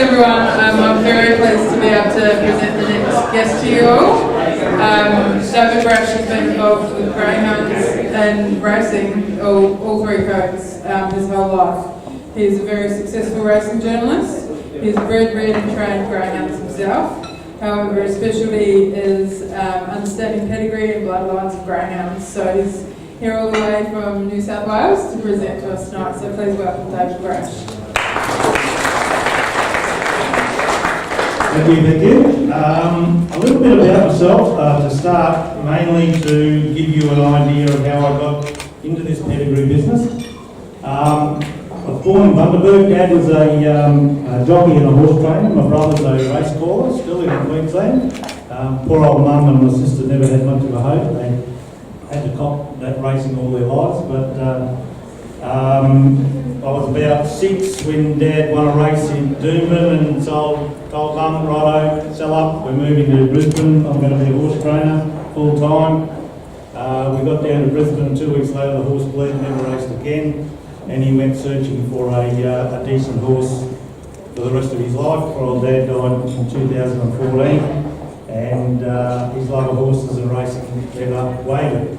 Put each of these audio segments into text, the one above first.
everyone. I'm very pleased to be able to present the next guest to you all. David Brasch has been involved with greyhounds and racing, all three codes, his whole life. He's a very successful racing journalist. He's bred and trained greyhounds himself. However, his specialty is understanding pedigree and bloodlines of greyhounds. So he's here all the way from New South Wales to present to us tonight. So please welcome David Brasch. Thank you. A little bit about myself to start, mainly to give you an idea of how I got into this pedigree business. I was born in Bundaberg. Dad was a jockey and a horse trainer. My brother's a race caller, still in Queensland. Poor old mum and my sister never had much of a hope. They had to cop that racing all their lives, but I was about 6 when Dad won a race in Doomben and told Mum, righto, sell up, we're moving to Brisbane, I'm going to be a horse trainer full time. We got down to Brisbane, 2 weeks later the horse bled, never raced again, and he went searching for a decent horse for the rest of his life. Poor old Dad died in 2014, and his love of horses and racing never wavered.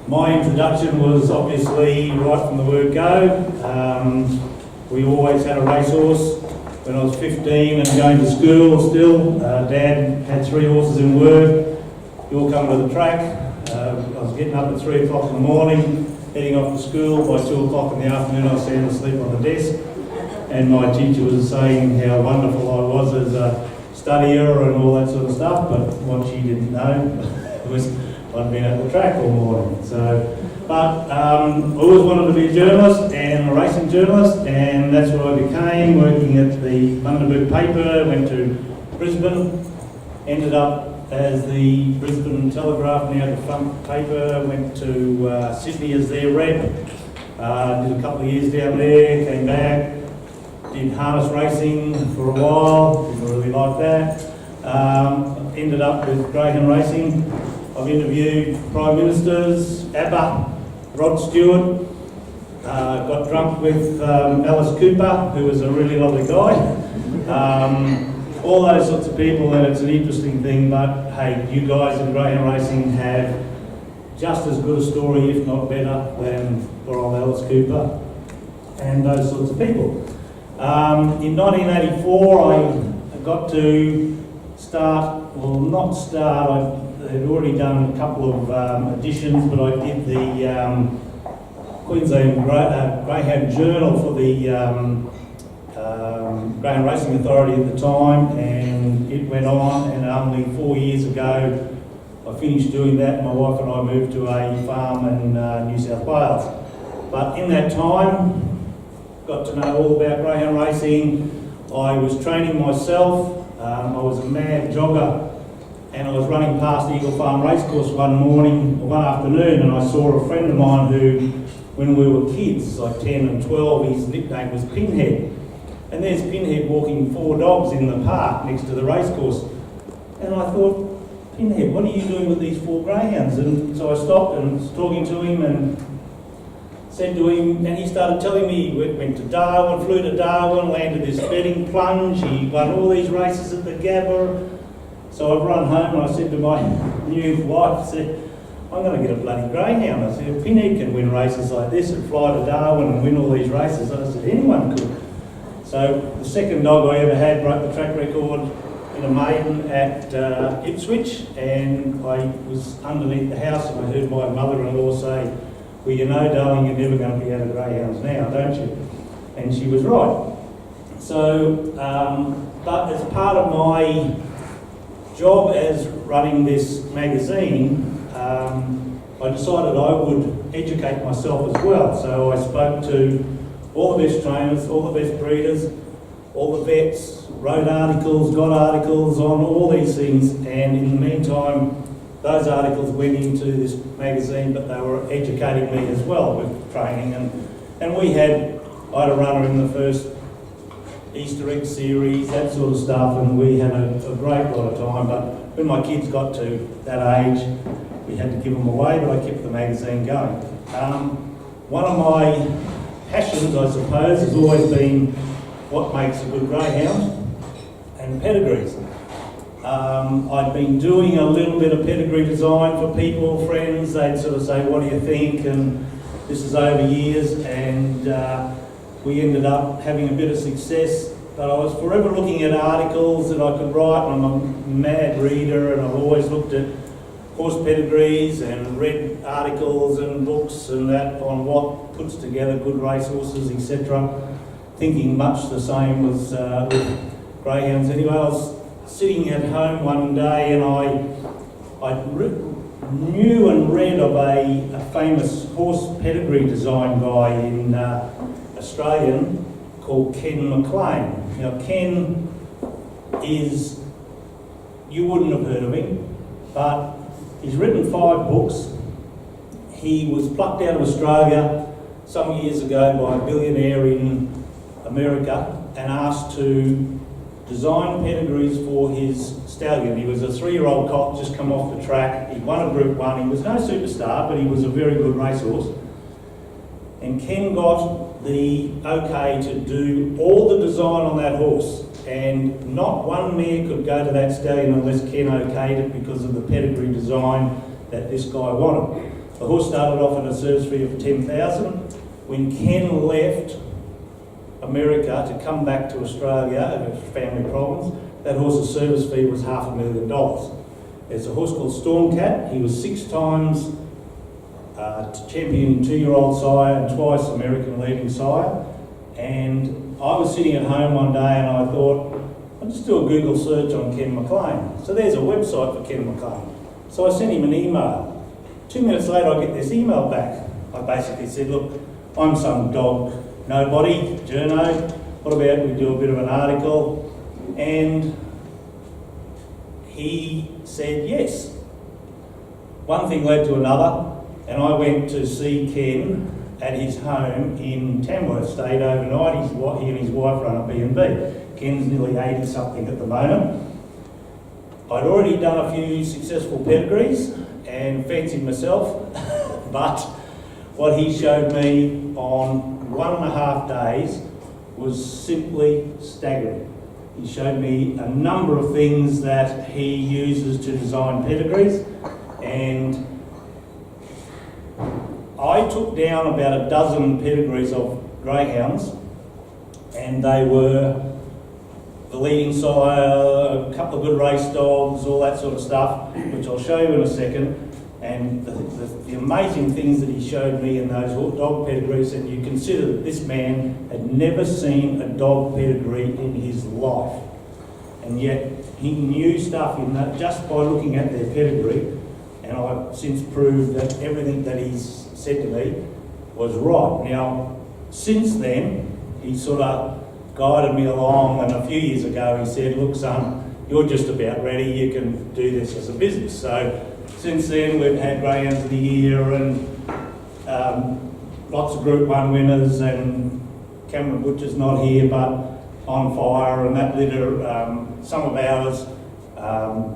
My introduction was obviously right from the word go. We always had a racehorse. When I was 15 and going to school still, Dad had 3 horses in work. He all come to the track. I was getting up at 3 o'clock in the morning, heading off to school. By 2 o'clock in the afternoon I was sound asleep on the desk. And my teacher was saying how wonderful I was as a studier and all that sort of stuff, but what she didn't know was I'd been at the track all morning. But I always wanted to be a journalist and a racing journalist, and that's what I became, working at the Bundaberg paper. Went to Brisbane, ended up as the Brisbane Telegraph, now the front paper. Went to Sydney as their rep, did a couple of years down there, came back, did harness racing for a while, didn't really like that. Ended up with greyhound racing. I've interviewed Prime Ministers, ABBA, Rod Stewart, got drunk with Alice Cooper, who was a really lovely guy. All those sorts of people, and it's an interesting thing, but hey, you guys in greyhound racing have just as good a story, if not better, than poor old Alice Cooper and those sorts of people. In 1984, I got to start, well not start, I had already done a couple of editions, but I did the Queensland Greyhound Journal for the Greyhound Racing Authority at the time, and it went on, and only 4 years ago I finished doing that. My wife and I moved to a farm in New South Wales. But in that time, got to know all about greyhound racing. I was training myself. I was a mad jogger. And I was running past Eagle Farm Racecourse one afternoon, and I saw a friend of mine who, when we were kids, like 10 and 12, his nickname was Pinhead. And there's Pinhead walking 4 dogs in the park next to the racecourse. And I thought, Pinhead, what are you doing with these 4 greyhounds? And so I stopped and was talking to him and said to him, and he started telling me he went to Darwin, flew to Darwin, landed his betting plunge, he won all these races at the Gabba. So I've run home and I said to my new wife, I said, I'm going to get a bloody greyhound. I said, Pinhead can win races like this and fly to Darwin and win all these races. I said, anyone could. So the second dog I ever had broke the track record in a maiden at Ipswich, and I was underneath the house and I heard my mother-in-law say, well, you know, darling, you're never going to be out of greyhounds now, don't you? And she was right. So, but as part of my job as running this magazine, I decided I would educate myself as well. So I spoke to all the best trainers, all the best breeders, all the vets, wrote articles, got articles on all these things, and in the meantime those articles went into this magazine, but they were educating me as well with training. And I had a runner in the first Easter egg series, that sort of stuff, and we had a great lot of time. But when my kids got to that age, we had to give them away, but I kept the magazine going. One of my passions, I suppose, has always been what makes a good greyhound, and pedigrees. I'd been doing a little bit of pedigree design for people, friends. They'd sort of say, what do you think? And this is over years, and we ended up having a bit of success. But I was forever looking at articles that I could write, and I'm a mad reader, and I've always looked at horse pedigrees and read articles and books and that on what puts together good racehorses, etc. Thinking much the same as with greyhounds. Anyway, I was sitting at home one day and I knew and read of a famous horse pedigree design guy in Australian called Kim MacLean. Now Ken is, you wouldn't have heard of him, but he's written 5 books. He was plucked out of Australia some years ago by a billionaire in America and asked to design pedigrees for his stallion. He was a 3-year-old cock, just come off the track. He won a Group 1. He was no superstar, but he was a very good racehorse. And Ken got the okay to do all the design on that horse. And not one mare could go to that stallion unless Ken okayed it because of the pedigree design that this guy wanted. The horse started off at a service fee of $10,000. When Ken left America to come back to Australia with family problems, that horse's service fee was $500,000. There's a horse called Stormcat. He was 6 times champion 2-year-old sire and twice American leading sire. And I was sitting at home one day and I thought, I'll just do a Google search on Kim MacLean. So there's a website for Kim MacLean. So I sent him an email. 2 minutes later I get this email back. I basically said, look, I'm some dog nobody, journo, what about we do a bit of an article? And he said yes. One thing led to another, and I went to see Ken at his home in Tamworth, stayed overnight. He and his wife run a B&B. Ken's nearly 80-something at the moment. I'd already done a few successful pedigrees and fancied myself, but what he showed me on 1.5 days was simply staggering. He showed me a number of things that he uses to design pedigrees, and I took down about a dozen pedigrees of greyhounds, and they were the leading sire, a couple of good race dogs, all that sort of stuff, which I'll show you in a second. And the amazing things that he showed me in those dog pedigrees, and you consider that this man had never seen a dog pedigree in his life. And yet he knew stuff in that just by looking at their pedigree, and I've since proved that everything that he's said to me was right. Now, since then, he sort of guided me along, and a few years ago he said, look son, you're just about ready, you can do this as a business. So since then we've had Greyhounds of the Year and lots of Group 1 winners, and Cameron Butcher's not here but on fire, and that litter, some of ours,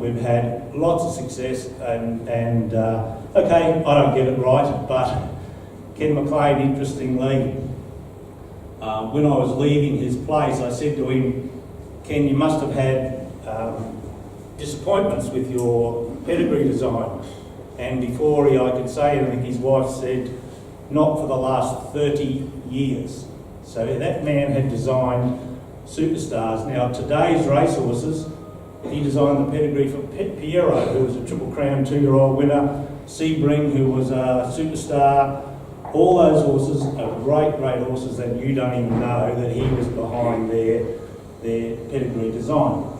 we've had lots of success, and okay, I don't get it right, but Ken MacLean, interestingly, when I was leaving his place, I said to him, Ken, you must have had disappointments with your pedigree design. And before I could say anything, his wife said, not for the last 30 years. So that man had designed superstars. Now, today's racehorses, he designed the pedigree for Piero, who was a Triple Crown 2-year-old winner, Sebring, who was a superstar. All those horses are great, great horses that you don't even know that he was behind their pedigree design.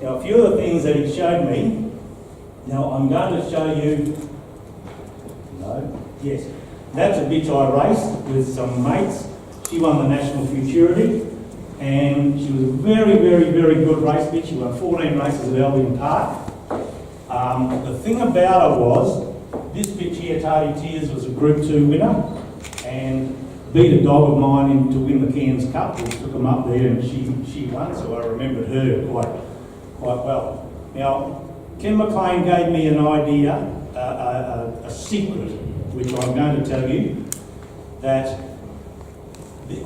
Now, a few of the things that he showed me, now I'm going to show you, yes, that's a bitch I raced with some mates. She won the National Futurity, and she was a very, very, very good race bitch. She won 14 races at Albion Park. The thing about her was, this bitch here, Tardy Tears, was a Group 2 winner, and beat a dog of mine in to win the Cairns Cup. We took them up there, and she won, so I remembered her quite well. Now, Kim MacLean gave me an idea, a secret, which I'm going to tell you, that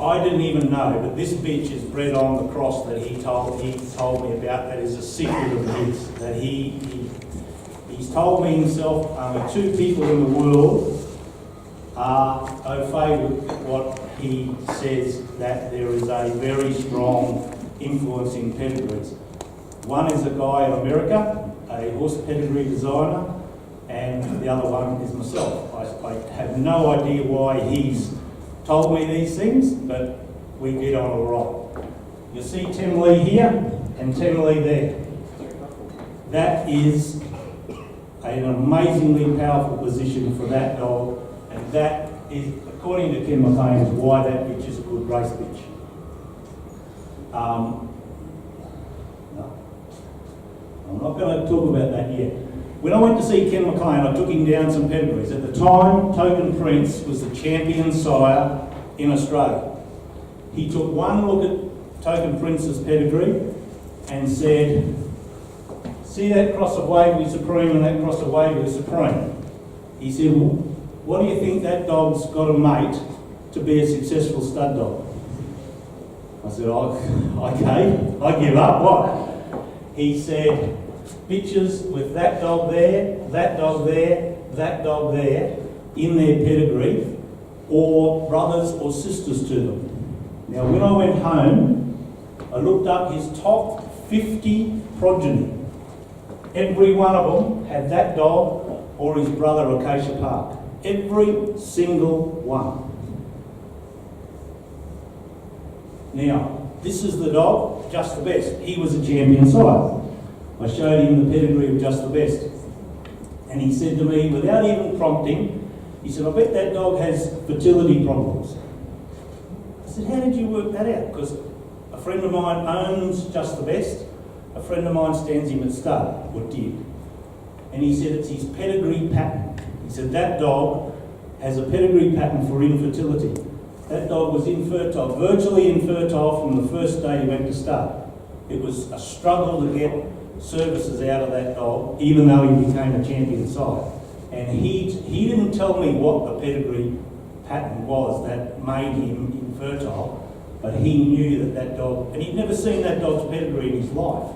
I didn't even know, but this bitch is bred on the cross that he told me about. That is a secret of his. That he's told me himself. Only 2 people in the world are au fait with what he says, that there is a very strong influence in pedigrees. One is a guy in America, a horse pedigree designer, and the other one is myself. I have no idea why he's told me these things, but we get on all right. You see Tim Lee here and Tim Lee there. That is an amazingly powerful position for that dog, and that is, according to Kim MacLean, is why that bitch is a good race bitch. No, I'm not going to talk about that yet. When I went to see Kim MacLean, I took him down some pedigrees. At the time, Token Prince was the champion sire in Australia. He took one look at Token Prince's pedigree and said, "See that cross of Waverley Supreme and that cross of Waverley Supreme?" He said, "Well, what do you think that dog's got to mate to be a successful stud dog?" I said, "Oh, okay, I give up, what?" He said, "Bitches with that dog there, that dog there, that dog there, in their pedigree, or brothers or sisters to them." Now, when I went home, I looked up his top 50 progeny. Every one of them had that dog or his brother Acacia Park. Every single one. Now, this is the dog, Just the Best. He was a champion sire. I showed him the pedigree of Just the Best. And he said to me, without even prompting, he said, "I bet that dog has fertility problems." I said, "How did you work that out?" Because a friend of mine owns Just the Best. A friend of mine stands him at stud, or did. And he said it's his pedigree pattern. He said that dog has a pedigree pattern for infertility. That dog was infertile, virtually infertile from the first day he went to stud. It was a struggle to get services out of that dog, even though he became a champion sire. And he didn't tell me what the pedigree pattern was that made him infertile, but he knew that dog, and he'd never seen that dog's pedigree in his life.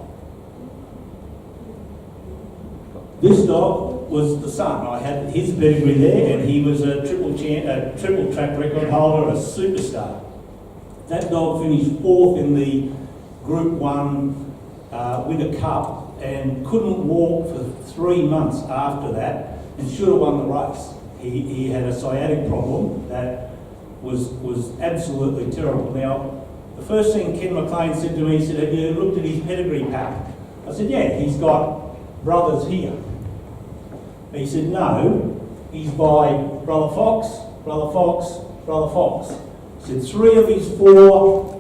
This dog was the son. I had his pedigree there, and he was a triple track record holder, a superstar. That dog finished 4th in the Group 1 Winter Cup and couldn't walk for 3 months after that, and should have won the race. He had a sciatic problem that was absolutely terrible. Now, the first thing Kim MacLean said to me, he said, "Have you looked at his pedigree pattern?" I said, "Yeah, he's got brothers here." He said, "No, he's by Brother Fox, Brother Fox, Brother Fox." He said 3 of his four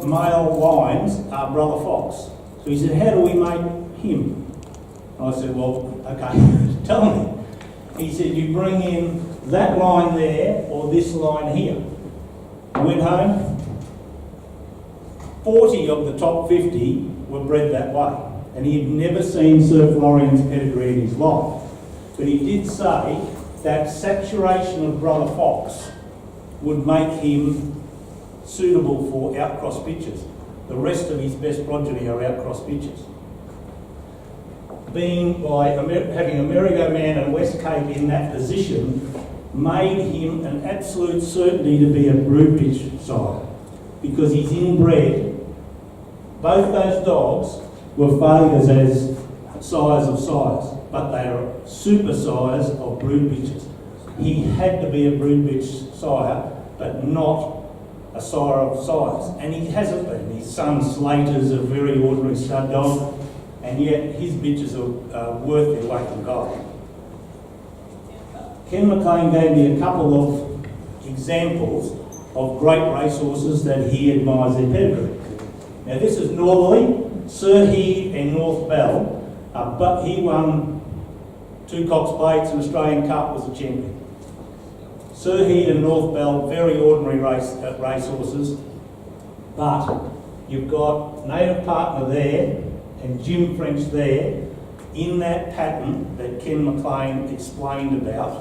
male lines are Brother Fox. So he said, "How do we make him?" I said, "Well, okay, tell me." He said, "You bring in that line there or this line here." I went home, 40 of the top 50 were bred that way. And he had never seen Sir Florian's pedigree in his life. But he did say that saturation of Brother Fox would make him suitable for outcross bitches. The rest of his best progeny are outcross bitches. Being by having Amerigo Man and West Cape in that position made him an absolute certainty to be a brood bitch sire, because he's inbred. Both those dogs were failures as sires of sires, but they are super sires of brood bitches. He had to be a brood bitch sire, but not a sire of sires, and he hasn't been. His son Slater's a very ordinary stud dog, and yet his bitches are worth their weight in gold. Kim MacLean gave me a couple of examples of great racehorses that he admires their pedigree. Now this is Northerly, Sir Heed and North Bell, but he won 2 Cox Plates and Australian Cup, was a champion. Sir Heed and North Bell, very ordinary racehorses, but you've got Native Partner there and Jim French there in that pattern that Kim MacLean explained about,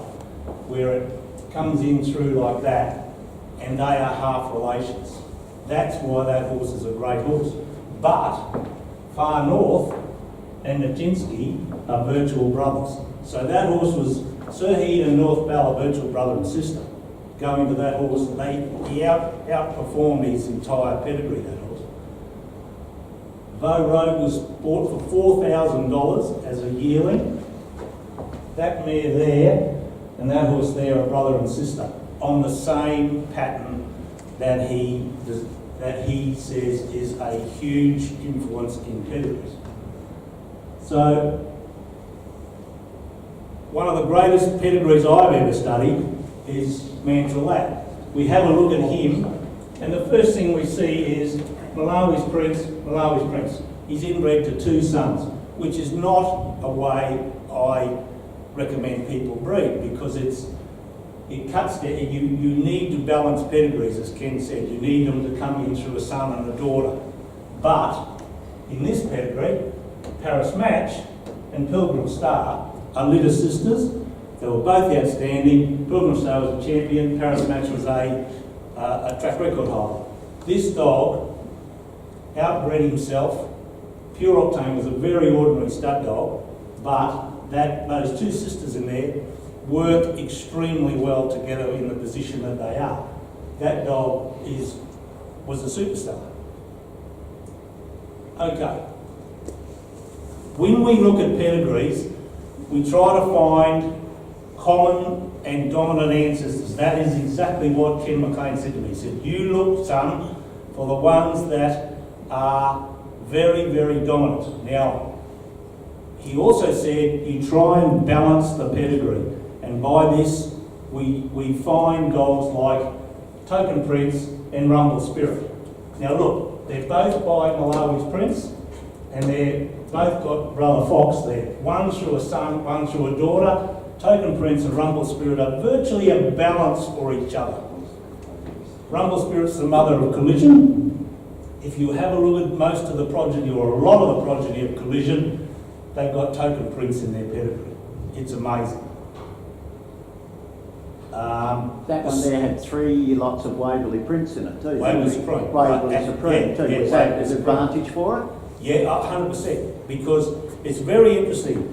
where it comes in through like that, and they are half relations. That's why that horse is a great horse. But Far North and Natinsky are virtual brothers. So that horse was, Sir Heed and North Bell are virtual brother and sister. Going to that horse, he outperformed his entire pedigree, that horse. Bow Road was bought for $4,000 as a yearling. That mare there and that horse there are brother and sister on the same pattern that he says is a huge influence in pedigrees. So, one of the greatest pedigrees I've ever studied is Mantralat. We have a look at him, and the first thing we see is Malawi's Prince. He's inbred to 2 sons, which is not a way I recommend people breed, because it cuts down. You need to balance pedigrees, as Ken said. You need them to come in through a son and a daughter. But in this pedigree, Paris Match and Pilgrim Star are litter sisters. They were both outstanding. Pilgrim Star was a champion. Paris Match was a track record holder. This dog outbred himself. Pure Octane was a very ordinary stud dog, but those 2 sisters in there work extremely well together in the position that they are. That dog was a superstar. Okay. When we look at pedigrees, we try to find common and dominant ancestors. That is exactly what Kim MacLean said to me. He said, you look, son, for the ones that are very, very dominant. Now, he also said you try and balance the pedigree. And by this, we find dogs like Token Prince and Rumble Spirit. Now look, they're both by Malawi's Prince, and they're both got Brother Fox there. One through a son, one through a daughter. Token Prince and Rumble Spirit are virtually a balance for each other. Rumble Spirit's the mother of Collision. If you have a look at most of the progeny, or a lot of the progeny of Collision, they've got Token Prince in their pedigree. It's amazing. That one there had 3 lots of Waverley Prince in it too. Waverley Supreme. Waverley Supreme too. Yeah, Was that an advantage for it? Yeah, 100%. Because it's very interesting.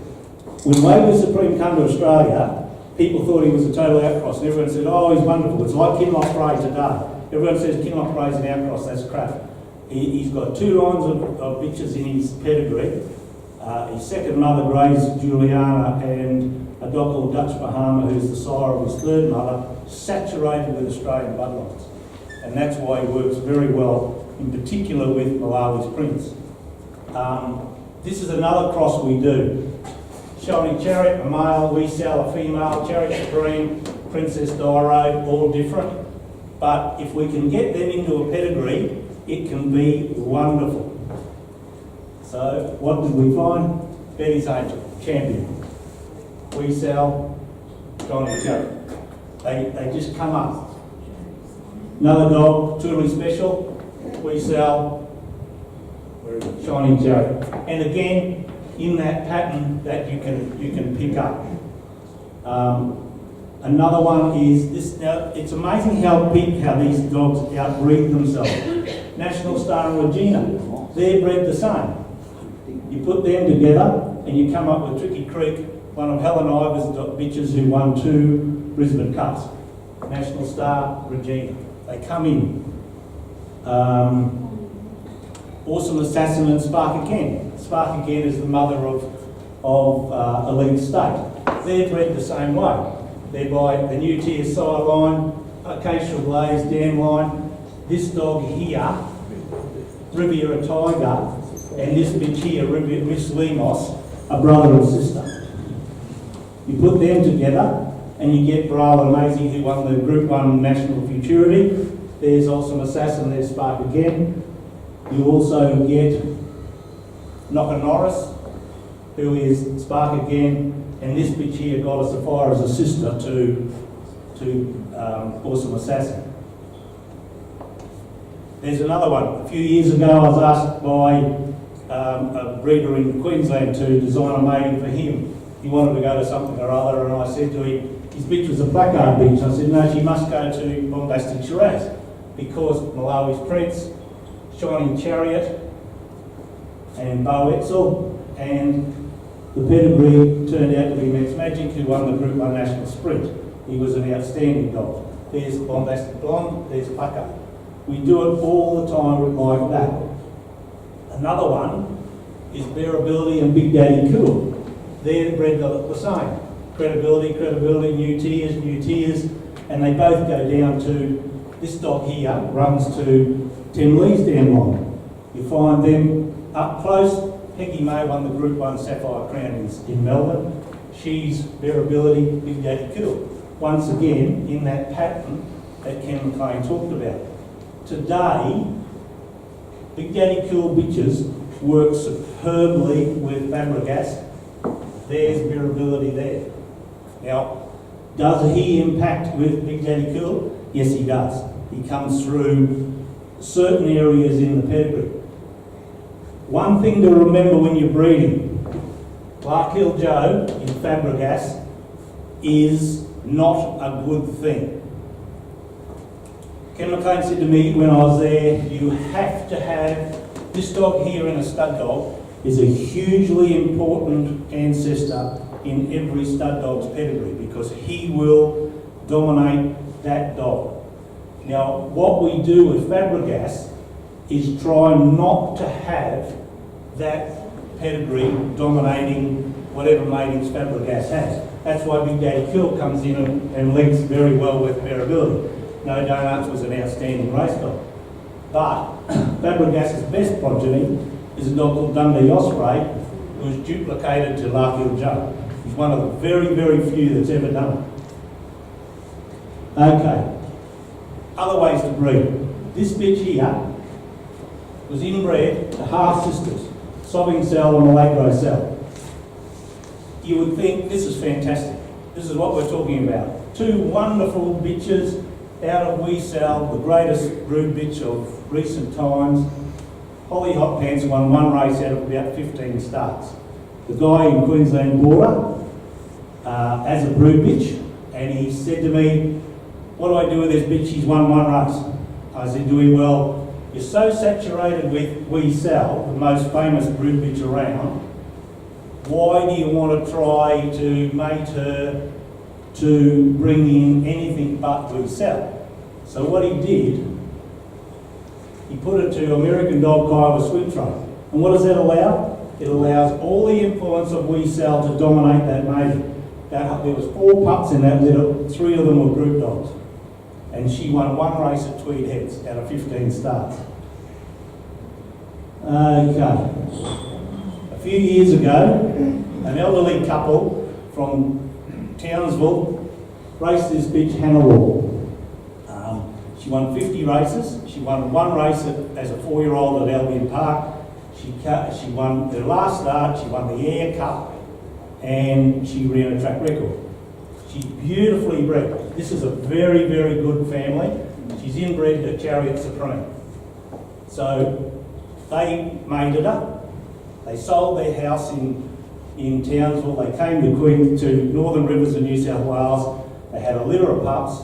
When Waverley Supreme came to Australia, people thought he was a total outcross, and everyone said, oh, he's wonderful. It's like Kim MacLean today. Everyone says Kim MacLean's an outcross, that's crap. He's got 2 lines of bitches in his pedigree. His second mother, Grace Juliana, and a dog called Dutch Bahama, who's the sire of his 3rd mother, saturated with Australian bloodlines. And that's why he works very well, in particular with Malawi's Prince. This is another cross we do. Shining Chariot, a male, we sell a female, Chariot Supreme, Princess Diarrhoe, all different. But if we can get them into a pedigree, it can be wonderful. So, what did we find? Betty's Angel, champion. We sell Shining Chariot. They just come up. Another dog, truly special. We sell Shining Chariot. And again, in that pattern that you can pick up. Another one is this. Now, it's amazing how these dogs outbreed themselves. National Star and Regina, they're bred the same. You put them together and you come up with Tricky Creek, one of Helen Ivor's bitches who won 2 Brisbane Cups. National Star, Regina. They come in. Awesome Assassin and Spark Again. Spark Again is the mother of Elite State. They're bred the same way. They're by the new tier sire line, Acacia Blaze, Dam line. This dog here, Riviera Tiger, and this bitch here, Miss Lemos, are brother and sister. You put them together and you get Brawl and Maisie, who won the Group 1 National Futurity. There's Awesome Assassin, there's Spark Again. You also get Knocker Norris, who is Spark Again, and this bitch here got us as far as a sister to Awesome Assassin. There's another one. A few years ago I was asked by a breeder in Queensland to design a mating for him. he wanted to go to something or other, and I said to him, his bitch was a placard bitch. I said, no, she must go to Bombastic Shiraz, because Malawi's Prince, Shining Chariot, and Bo Etzel, and the Pedigree turned out to be Metz Magic, who won the Group 1 National Sprint. He was an outstanding dog. There's Bombastic Blonde, there's Placard. We do it all the time like that. Another one is Bearability and Big Daddy Cool. They're bred the same. Credibility, new tears, and they both go down to, this dog here runs to 10 Leesdale line. You find them up close. Peggy May won the Group 1 Sapphire Crown in Melbourne. She's Bearability, Big Daddy Cool. Once again, in that pattern that Kim MacLean talked about. Today, Big Daddy Cool bitches work superbly with Fabregas. There's Bearability there. Now, does he impact with Big Daddy Cool? Yes, he does. He comes through certain areas in the pedigree. One thing to remember when you're breeding, Clark Hill Joe in Fabregas is not a good thing. Kim MacLean said to me when I was there, you have to have, this dog here in a stud dog is a hugely important ancestor in every stud dog's pedigree because he will dominate that dog. Now, what we do with Fabregas is try not to have that pedigree dominating whatever matings Fabregas has. That's why Big Daddy Cool comes in and links very well with Bearability. No Donuts was an outstanding race dog. But Fabregas' best progeny is a dog called Dundee Osprey, who was duplicated to Lark Hill Joe. He's one of the very, very few that's ever done it. Okay, other ways to breed. This bitch here was inbred to half sisters, Sobbing Cell and Milagro Cell. You would think this is fantastic. This is what we're talking about. Two wonderful bitches out of We Sell, the greatest brood bitch of recent times. Holly Hot Pants won one race out of about 15 starts. The guy in Queensland Border as a brood bitch, and he said to me, what do I do with this bitch? She's won one race. I said to him, well, you're so saturated with We Sell, the most famous brood bitch around, why do you want to try to mate her to bring in anything but We Sell? So what he did, he put it to American Dog Kiowa Swim Train. And what does that allow? It allows all the influence of We Sell to dominate that mating. There was 4 pups in that litter, 3 of them were group dogs. And she won one race at Tweed Heads out of 15 starts. Okay. A few years ago, an elderly couple from Townsville raced this bitch Hannah Law. She won 50 races. She won one race as a 4-year-old at Albion Park. She won her last start, she won the Air Cup, and she ran a track record. She's beautifully bred. This is a very, very good family. She's inbred to Chariot Supreme. So they mated her. They sold their house in Townsville. They came to Northern Rivers of New South Wales. They had a litter of pups.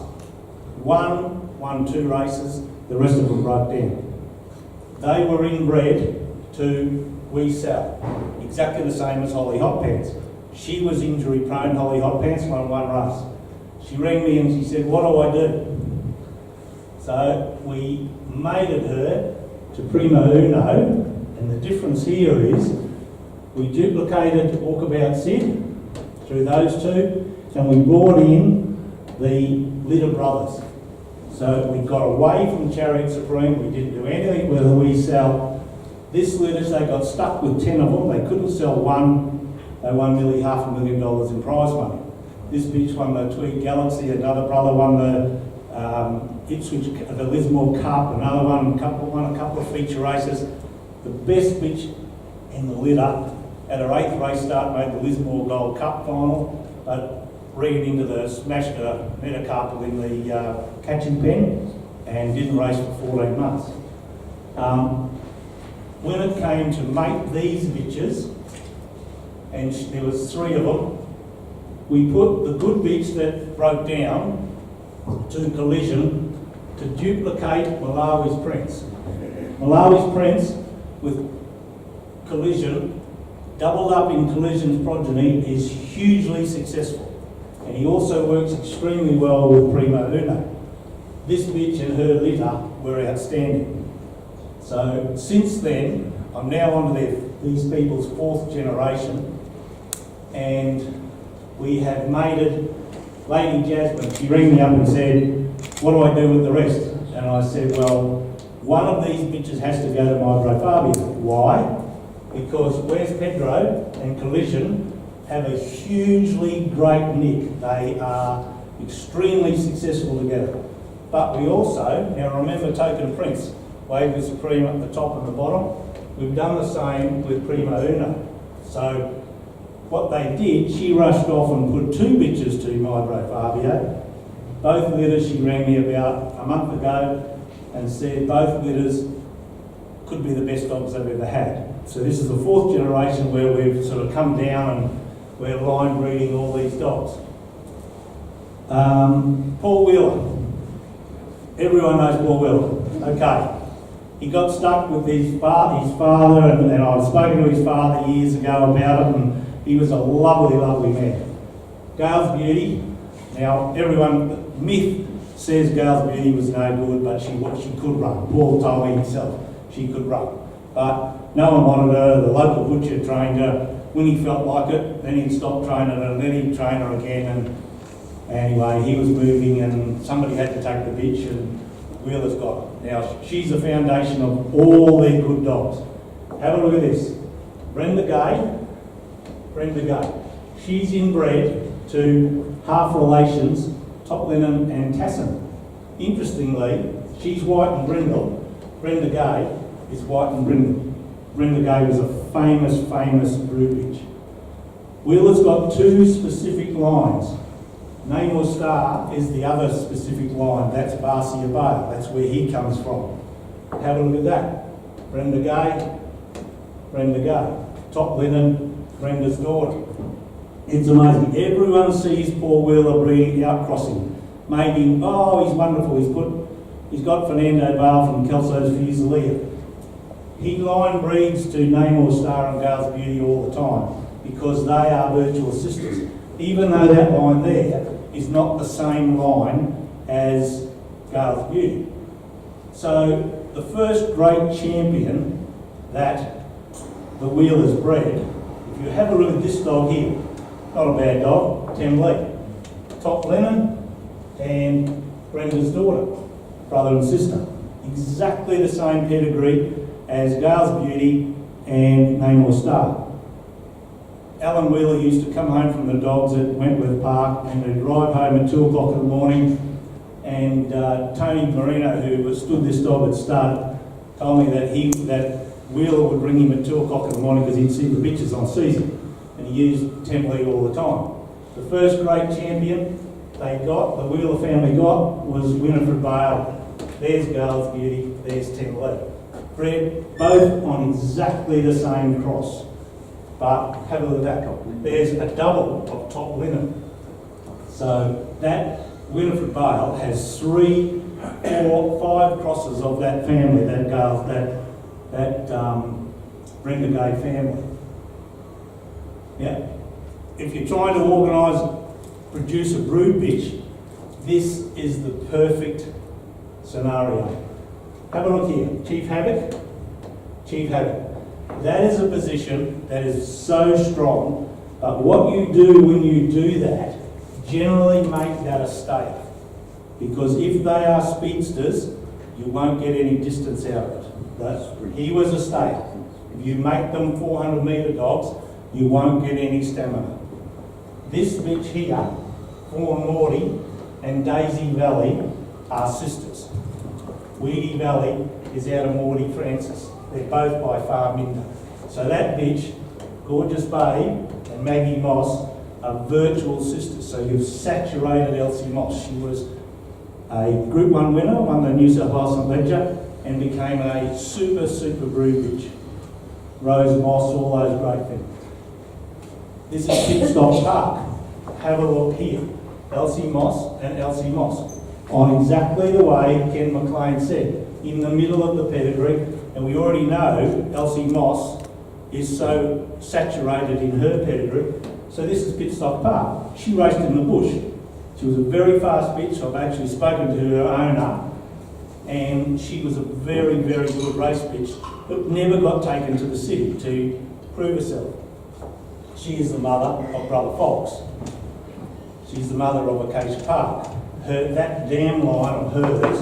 One won 2 races. The rest of them broke down. They were inbred to We Sell, exactly the same as Holly Hot Pants. She was injury prone. Holly Hot Pants won one race. She rang me and she said, what do I do? So we mated her to Prima Uno, and the difference here is we duplicated Walkabout Sid through those two, and we brought in the litter brothers. So we got away from Chariot Supreme. We didn't do anything with We Sell. This litter, they got stuck with 10 of them. They couldn't sell one. They won nearly $500,000 in prize money. This bitch won the Tweed Galaxy. Another brother won the Ipswich, the Lismore Cup. Another one won a couple of feature races. The best bitch in the litter at her 8th race start made the Lismore Gold Cup final, but ran into smashed a metacarpal in the catching pen and didn't race for 14 months. When it came to mate these bitches, and there was 3 of them, we put the good bitch that broke down to Collision to duplicate Malawi's Prince. Malawi's Prince with Collision, doubled up in Collision's progeny, is hugely successful. And he also works extremely well with Primo Uno. This bitch and her litter were outstanding. So since then, I'm now on to these people's 4th generation, and we have mated Lady Jasmine. She rang me up and said, what do I do with the rest? And I said, well, one of these bitches has to go to Mydrophobia. Why? Because Where's Pedro and Collision have a hugely great nick. They are extremely successful together. But we also, now remember Token Prince, Wave with Supreme at the top and the bottom. We've done the same with Primo Uno. So what they did, she rushed off and put 2 bitches to Mydrophobia. Both litters she rang me about a month ago and said both litters could be the best dogs I've ever had. So this is the 4th generation where we've sort of come down and we're line breeding all these dogs. Paul Wheeler. Everyone knows Paul Wheeler. Okay. He got stuck with his father, and I've spoken to his father years ago about it, and he was a lovely, lovely man. Gale's Beauty. Now, everyone, myth says Gale's Beauty was no good, but she could run. Paul told me himself she could run. But no one wanted her. The local butcher trained her. When he felt like it, then he'd stop training her, and then he'd train her again. And anyway, he was moving, and somebody had to take the bitch, and Wheeler's got her. Now, she's the foundation of all their good dogs. Have a look at this. Brenda Gay. She's inbred to half relations, Top Linen and Tassin. Interestingly, she's white and brindle. Brenda Gay is white and brindle. Brenda Gay was a famous brood bitch. Wheeler's got 2 specific lines. Name or Star is the other specific line. That's Barcia Bale. That's where he comes from. Have a look at that. Brenda Gay. Top Linen, Brenda's daughter. It's amazing. Everyone sees Paul Wheeler breeding out crossing. Maybe, oh, he's wonderful. He's got Fernando Bale from Kelso's Fusilia. He line breeds to Name or Star and Gale's Beauty all the time because they are virtual sisters. Even though that line there is not the same line as Gale's Beauty. So the first great champion that the Wheelers bred, if you have a look at this dog here, not a bad dog, Temlee. Top Linen and Brenda's daughter, brother and sister. Exactly the same pedigree as Gale's Beauty and Name or Star. Alan Wheeler used to come home from the dogs at Wentworth Park and he'd drive home at 2 o'clock in the morning, and Tony Marino, who stood this dog at stud, told me that Wheeler would ring him at 2 o'clock in the morning because he'd see the bitches on season, and he used Temlee all the time. The first great champion the Wheeler family got, was Winifred Bale. There's Gale's Beauty, there's Temlee. Bred both on exactly the same cross. But have a look at that. There's a double of Top Linen. So that Winifred Bale has 3, 4, 5 crosses of that family, that Brenda Gay family. Yeah. If you're trying to produce a brood bitch, this is the perfect scenario. Have a look here. Chief Havoc. That is a position that is so strong, but what you do when you do that, generally make that a stayer. Because if they are speedsters, you won't get any distance out of it. He was a stayer. If you make them 400 metre dogs, you won't get any stamina. This bitch here, Fawn Morty and Daisy Valley are sisters. Weedy Valley is out of Morty Francis. They're both by far minder. So that bitch, Gorgeous Babe and Maggie Moss are virtual sisters. So you've saturated Elsie Moss. She was a Group 1 winner, won the New South Wales St Ledger, and became a super brood bitch. Rose Moss, all those great things. This is Pit Stop Park. have a look here. Elsie Moss and Elsie Moss. On exactly the way Kim MacLean said, in the middle of the pedigree, and we already know Elsie Moss is so saturated in her pedigree. So this is Pitstock Park. She raced in the bush. She was a very fast bitch. I've actually spoken to her owner, and she was a very, very good race bitch, but never got taken to the city to prove herself. She is the mother of Brother Fox. She's the mother of Acacia Park. That dam line of hers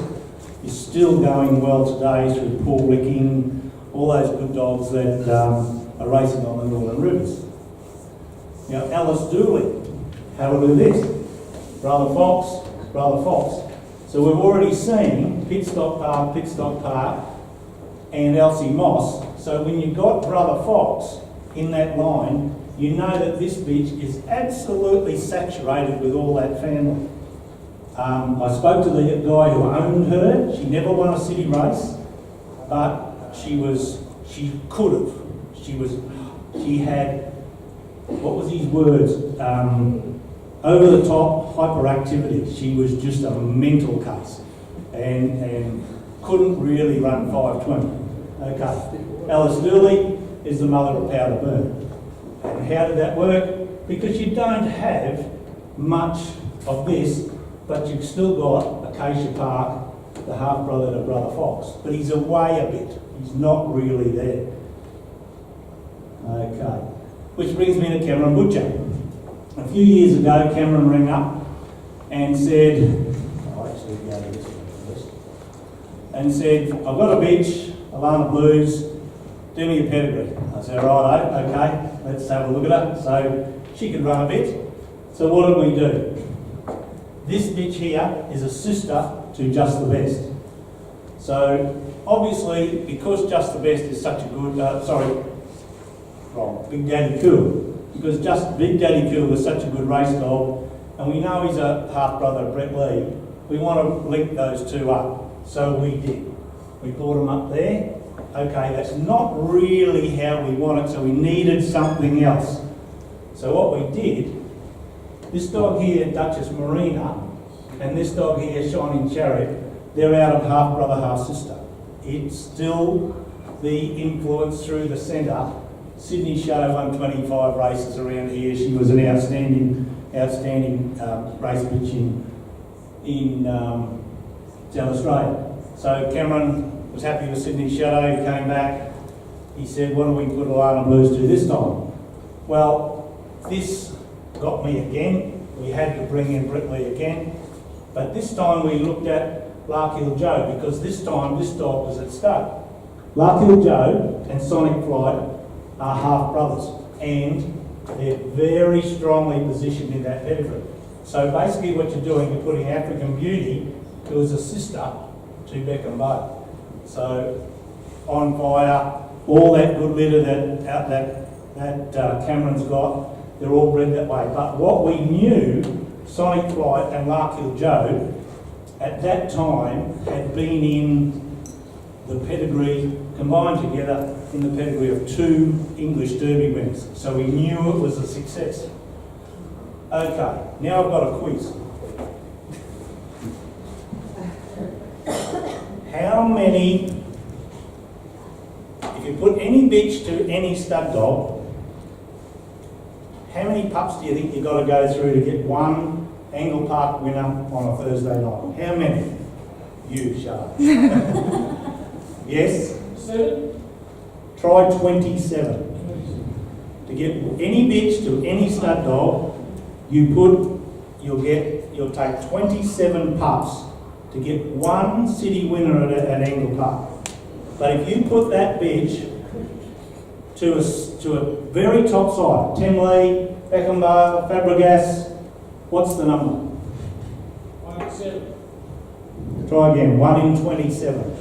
is still going well today through Paul Licking, all those good dogs that are racing on the Northern Rivers. Now, Alice Dooley, have a look at this. Brother Fox, Brother Fox. So we've already seen Pitstock Park and Elsie Moss. So when you've got Brother Fox in that line, you know that this bitch is absolutely saturated with all that family. I spoke to the guy who owned her. She never won a city race, but she could have. She had, what was his words? Over the top hyperactivity. She was just a mental case and couldn't really run 5:20. Okay. Alice Dooley is the mother of Powder Burn. And how did that work? Because you don't have much of this, but you've still got Acacia Park, the half-brother to Brother Fox. But he's away a bit. He's not really there. Okay. Which brings me to Cameron Butcher. A few years ago, Cameron rang up and said, I've got a bitch, Alana Blues, do me a pedigree. I said, righto, okay, let's have a look at her. So she could run a bit. So what did we do? This bitch here is a sister to Just the Best. So obviously, because Just the Best is such a good, Big Daddy Cool. Because Big Daddy Cool was such a good race dog, and we know he's a half-brother of Brett Lee, we want to link those two up. So we did. We brought them up there. Okay, that's not really how we want it, so we needed something else. So what we did, this dog here, Duchess Marina, and this dog here, Shining Chariot, they're out of half-brother, half-sister. It's still the influence through the centre. Sydney Show won 25 races around here. She was an outstanding race bitch in South Australia. So Cameron was happy with Sydney Shadow. He came back. He said, what do we put Alana Blues to this time? Well, this got me again. We had to bring in Brett Lee again. But this time we looked at Larkhill Joe, because this time this dog was at stake. Larkhill Joe and Sonic Flight are half-brothers, and they're very strongly positioned in that pedigree. So basically what you're doing, you're putting African Beauty, who is a sister to Beckham Bow. So On Fire, all that good litter that Cameron's got, they're all bred that way. But what we knew, Sonic Flight and Larkhill Joe, at that time had been in the pedigree, combined together in the pedigree of 2 English Derby winners. So we knew it was a success. Okay, now I've got a quiz. How many, if you put any bitch to any stud dog, how many pups do you think you've got to go through to get one Angle Park winner on a Thursday night? How many? You, shut up. Yes? 7? Try 27. To get any bitch to any stud dog, you'll take 27 pups to get one city winner at Angle Park. But if you put that bitch to a very top side, Temley, Beckham Bow, Fabregas, what's the number? 1 in 7. Try again, 1 in 27.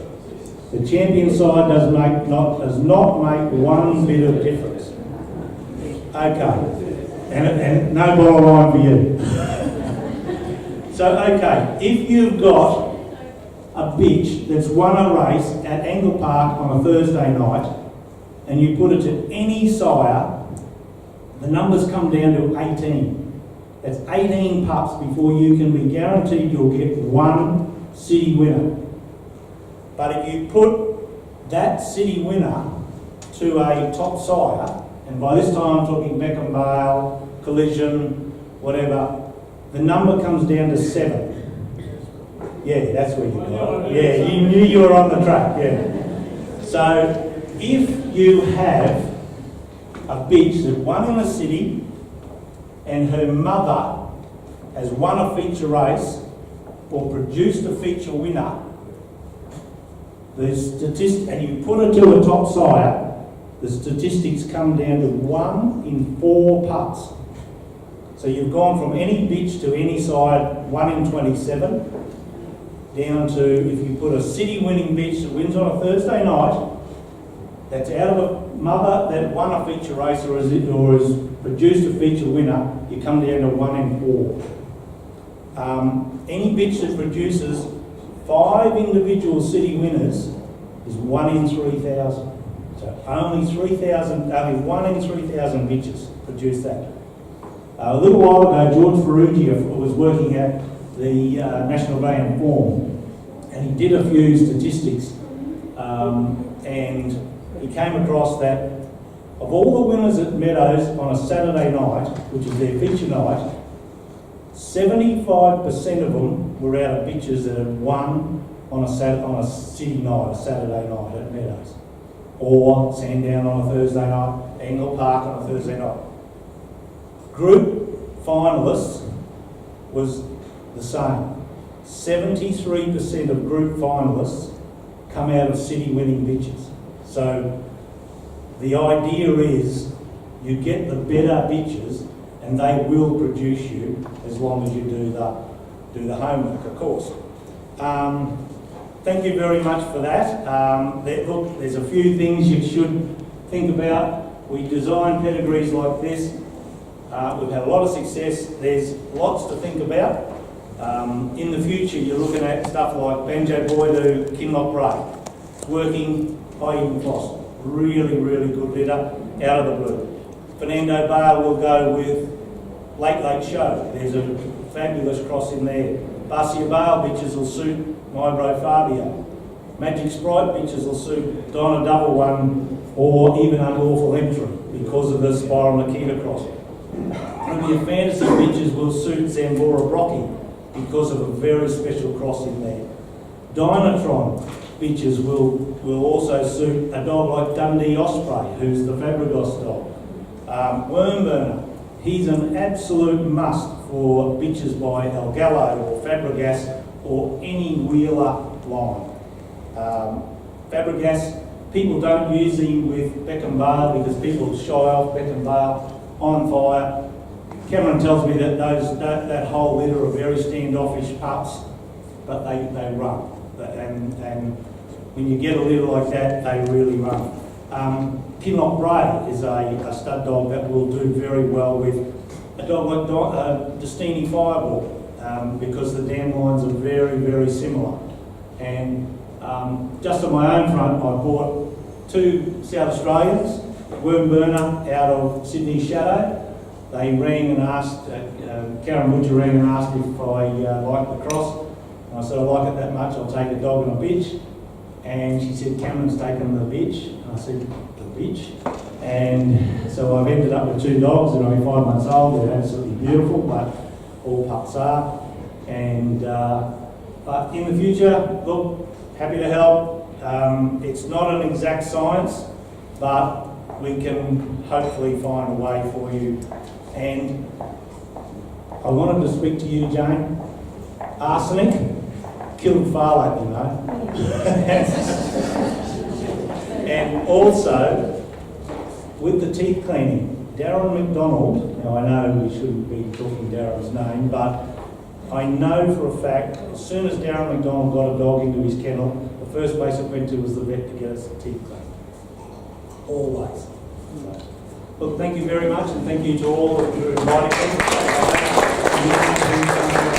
The champion side does not make one bit of difference. Okay, and no bottom line for you. So, okay, if you've got a bitch that's won a race at Angle Park on a Thursday night, and you put it to any sire, the numbers come down to 18. That's 18 pups before you can be guaranteed you'll get one city winner. But if you put that city winner to a top sire, and by this time I'm talking Beckham Vale, Collision, whatever, the number comes down to 7. Yeah, that's where you got it. Yeah, you knew you were on the track, yeah. So if you have a bitch that won in a city and her mother has won a feature race or produced a feature winner, the statistic, and you put her to a top sire, the statistics come down to 1 in 4 pups. So you've gone from any bitch to any side, 1 in 27, down to, if you put a city winning bitch that wins on a Thursday night, that's out of a mother that won a feature race or has produced a feature winner, you come down to 1 in 4. Any bitch that produces 5 individual city winners is 1 in 3,000. So only 1 in 3,000 bitches produce that. A little while ago, George Ferrugia was working at the National Australian Forum, and he did a few statistics, and he came across that of all the winners at Meadows on a Saturday night, which is their feature night, 75% of them were out of bitches that had won on a city night, a Saturday night at Meadows, or Sandown on a Thursday night, Angle Park on a Thursday night. Group finalists was the same. 73% of group finalists come out of city winning bitches. So the idea is you get the better bitches and they will produce you as long as you do the homework, of course. Thank you very much for that. Look, there's a few things you should think about. We design pedigrees like this. We've had a lot of success. There's lots to think about. In the future, you're looking at stuff like Banjo Boy to Kim MacLean. It's working, high even floss. Really, really good litter, out of the blue. Fernando Bale will go with Late Late Show. There's a fabulous cross in there. Barcia Bale bitches will suit Mybro Fabio. Magic Sprite bitches will suit Donna Double One or even Unlawful Entry because of the Spiral Nikita cross. Ruby Fantasy bitches will suit Zambora Brocky because of a very special cross in there. Dynatron bitches will also suit a dog like Dundee Osprey, who's the Fabregas dog. Wormburner, he's an absolute must for bitches by El Gallo or Fabregas or any Wheeler line. Fabregas, people don't use him with Beckham Vale because people shy off Beckham Vale. On fire. Cameron tells me that that whole litter are very standoffish pups, but they run. And when you get a litter like that, they really run. Kinloch Bray is a stud dog that will do very well with a dog like Destiny Fireball because the dam lines are very, very similar. And just on my own front, I bought 2 South Australians, Wormburner out of Sydney Shadow. They rang and asked, Karen Butcher rang and asked if I liked the cross. And I said, I like it that much, I'll take a dog and a bitch. And she said, Cameron's taken the bitch. And I said, the bitch? And so I've ended up with 2 dogs. They're only 5 months old. They're absolutely beautiful, but all pups are. And but in the future, look, happy to help. It's not an exact science, but we can hopefully find a way for you. And I wanted to speak to you, Jane. Arsenic killed Farley, you know. And also, with the teeth cleaning, Darren McDonald, now I know we shouldn't be talking Darren's name, but I know for a fact, as soon as Darren McDonald got a dog into his kennel, the first place it went to was the vet to get us the teeth cleaned. Always. So, look, thank you very much, and thank you to all of you for inviting me.